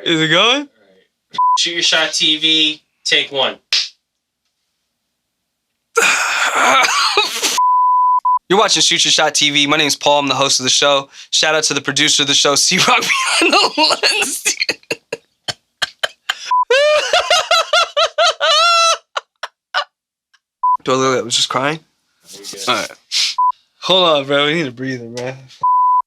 Right. Is it going? Right. Shoot Your Shot TV, take one. You're watching Shoot Your Shot TV. My name's Paul. I'm the host of the show. Shout out to the producer of the show, C-Rock behind the lens. Do I look like I was just crying? All right. Hold on, bro. We need to breathe, man.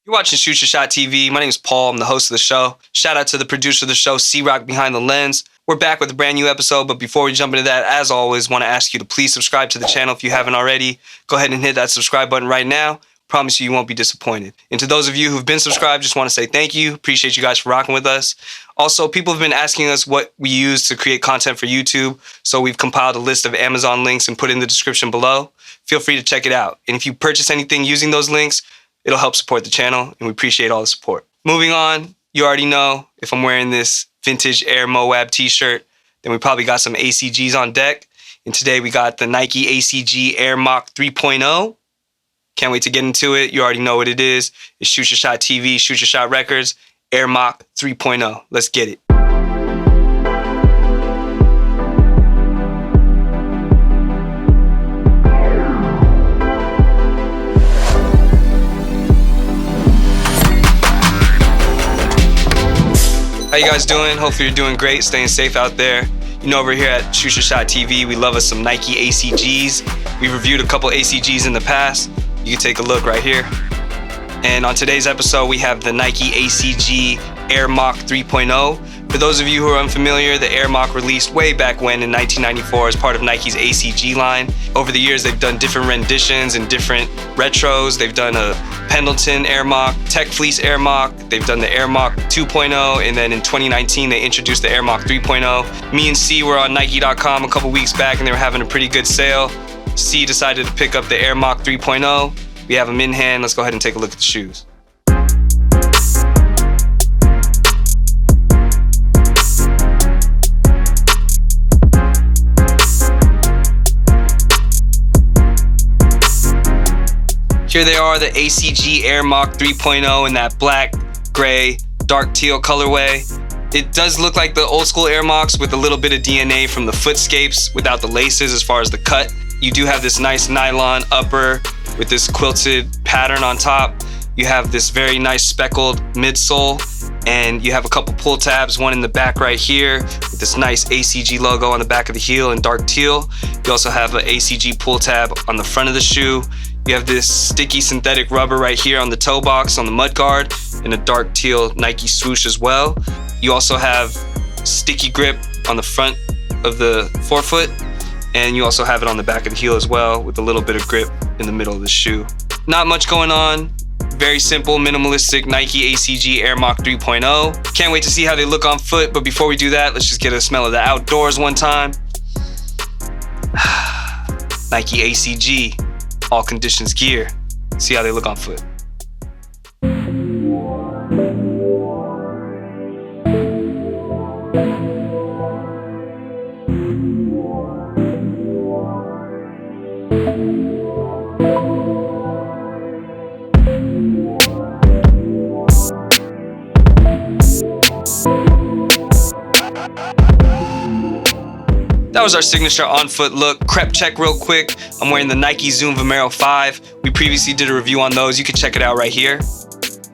You're watching Shoot Your Shot TV. My name's Paul. I'm the host of the show. Shout out to the producer of the show, C-Rock behind the lens. We're back with a brand new episode, but before we jump into that, as always, want to ask you to please subscribe to the channel if you haven't already. Go ahead and hit that subscribe button right now. Promise you won't be disappointed. And to those of you who've been subscribed, just want to say thank you. Appreciate you guys for rocking with us. Also, people have been asking us what we use to create content for YouTube, so we've compiled a list of Amazon links and put it in the description below. Feel free to check it out. And if you purchase anything using those links, it'll help support the channel, and we appreciate all the support. Moving on, you already know if I'm wearing this vintage Air Moab t-shirt, then we probably got some ACGs on deck. And today we got the Nike ACG Air Moc 3.0. Can't wait to get into it. You already know what it is. It's Shoot Your Shot TV, Shoot Your Shot Records, Air Moc 3.0. Let's get it. How you guys doing? Hopefully you're doing great, staying safe out there. You know, over here at Shoot Your Shot TV, we love us some Nike ACGs. We've reviewed a couple ACGs in the past. You can take a look right here. And on today's episode, we have the Nike ACG Air Moc 3.0. For those of you who are unfamiliar, the Air Moc released way back when in 1994 as part of Nike's ACG line. Over the years, they've done different renditions and different retros. They've done a Pendleton Air Moc, Tech Fleece Air Moc. They've done the Air Moc 2.0, and then in 2019, they introduced the Air Moc 3.0. Me and C were on Nike.com a couple weeks back, and they were having a pretty good sale. C decided to pick up the Air Moc 3.0. We have them in hand. Let's go ahead and take a look at the shoes. Here they are, the ACG Air Moc 3.0 in that black, gray, dark teal colorway. It does look like the old school Air Mocs with a little bit of DNA from the footscapes without the laces as far as the cut. You do have this nice nylon upper with this quilted pattern on top. You have this very nice speckled midsole, and you have a couple pull tabs, one in the back right here with this nice ACG logo on the back of the heel in dark teal. You also have an ACG pull tab on the front of the shoe. You have this sticky synthetic rubber right here on the toe box on the mud guard, and a dark teal Nike swoosh as well. You also have sticky grip on the front of the forefoot, and you also have it on the back of the heel as well with a little bit of grip in the middle of the shoe. Not much going on. Very simple, minimalistic Nike ACG Air Moc 3.0. Can't wait to see how they look on foot, but before we do that, let's just get a smell of the outdoors one time. Nike ACG, all conditions gear. See how they look on foot. That was our signature on-foot look. Crep check real quick. I'm wearing the Nike Zoom Vomero 5. We previously did a review on those. You can check it out right here.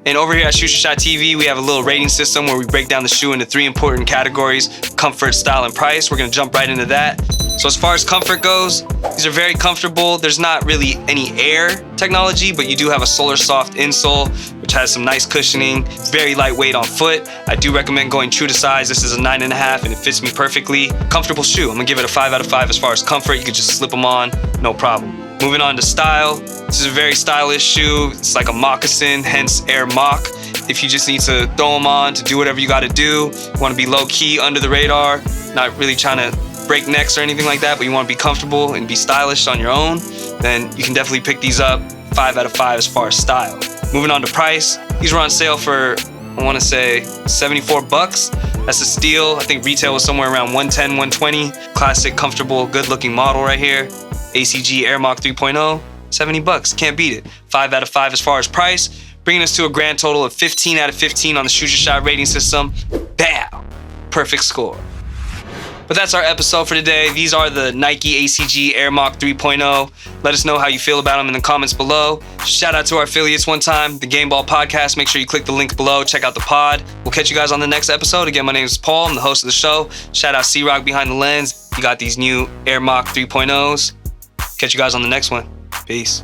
And over here at Shoot Your Shot TV, we have a little rating system where we break down the shoe into 3 important categories: comfort, style, and price. We're gonna jump right into that. So as far as comfort goes, these are very comfortable. There's not really any air technology, but you do have a Solar Soft insole, which has some nice cushioning, very lightweight on foot. I do recommend going true to size. This is a 9.5 and it fits me perfectly. Comfortable shoe. I'm gonna give it a 5 out of 5 as far as comfort. You could just slip them on, no problem. Moving on to style. This is a very stylish shoe. It's like a moccasin, hence Air Moc. If you just need to throw them on to do whatever you gotta do, you wanna be low key, under the radar, not really trying to break necks or anything like that, but you want to be comfortable and be stylish on your own, then you can definitely pick these up. 5 out of 5 as far as style. Moving on to price, these were on sale for, I want to say, 74 bucks. That's a steal. I think retail was somewhere around 110, 120. Classic, comfortable, good looking model right here. ACG Air Moc 3.0, 70 bucks, can't beat it. 5 out of 5 as far as price, bringing us to a grand total of 15 out of 15 on the Shoot Your Shot rating system. Bow! perfect score. But that's our episode for today. These are the Nike ACG Air Moc 3.0. Let us know how you feel about them in the comments below. Shout out to our affiliates one time, the Game Ball Podcast. Make sure you click the link below. Check out the pod. We'll catch you guys on the next episode. Again, my name is Paul. I'm the host of the show. Shout out C-Rock behind the lens. You got these new Air Moc 3.0s. Catch you guys on the next one. Peace.